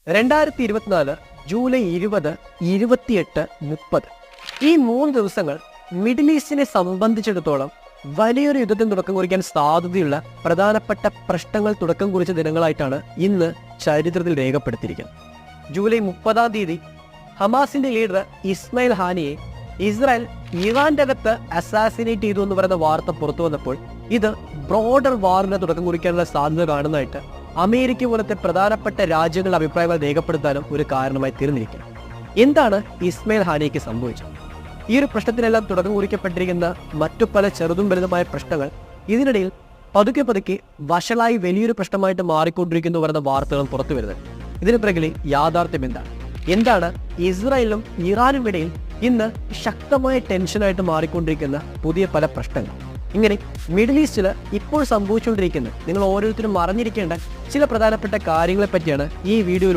2024 July 20, 28, 30 ഈ 3 ദിവസങ്ങൾ middle ഈസ്റ്റിനെ സംബന്ധിച്ചിടത്തോളം വലിയൊരു യുദ്ധത്തിന് തുടക്കം കുറിക്കാൻ സാധ്യതയുള്ള പ്രധാനപ്പെട്ട പ്രശ്നങ്ങൾ തുടക്കം കുറിച്ച ദിനങ്ങളായിട്ടാണ് ഇന്ന് ചരിത്രത്തിൽ രേഖപ്പെടുത്തിയിരിക്കുന്നത്. ജൂലൈ 30-ാം തീയതി ഹമാസിന്റെ ലീഡർ ഇസ്മായിൽ ഹാനിയെ ഇസ്രായേൽ ഇറാന്റെ അകത്ത് അസാസിനേറ്റ് ചെയ്തു എന്ന് പറയുന്ന വാർത്ത പുറത്തു വന്നപ്പോൾ ഇത് ബ്രോഡർ വാറിന് തുടക്കം കുറിക്കാനുള്ള സാധ്യത കാണുന്നതായിട്ട് അമേരിക്ക പോലത്തെ പ്രധാനപ്പെട്ട രാജ്യങ്ങളുടെ അഭിപ്രായങ്ങൾ രേഖപ്പെടുത്താനും ഒരു കാരണമായി തീർന്നിരിക്കണം. എന്താണ് ഇസ്മായിൽ ഹാനിയയ്ക്ക് സംഭവിച്ചത്? ഈ ഒരു പ്രശ്നത്തിനെല്ലാം തുടക്കം കുറിക്കപ്പെട്ടിരിക്കുന്ന മറ്റു പല ചെറുതും വലുതുമായ പ്രശ്നങ്ങൾ ഇതിനിടയിൽ പതുക്കെ വഷളായി വലിയൊരു പ്രശ്നമായിട്ട് മാറിക്കൊണ്ടിരിക്കുന്നു പറയുന്ന വാർത്തകൾ പുറത്തു വരുന്നത്. ഇതിന് പിറകിൽ യാഥാർത്ഥ്യം എന്താണ് ഇസ്രായേലിനും ഇറാനും ഇടയിൽ ഇന്ന് ശക്തമായ ടെൻഷനായിട്ട് മാറിക്കൊണ്ടിരിക്കുന്ന പുതിയ പല പ്രശ്നങ്ങൾ. ഇങ്ങനെ മിഡിൽ ഈസ്റ്റിൽ ഇപ്പോൾ സംഭവിച്ചുകൊണ്ടിരിക്കുന്ന നിങ്ങൾ ഓരോരുത്തരും അറിഞ്ഞിരിക്കേണ്ട ചില പ്രധാനപ്പെട്ട കാര്യങ്ങളെ പറ്റിയാണ് ഈ വീഡിയോയിൽ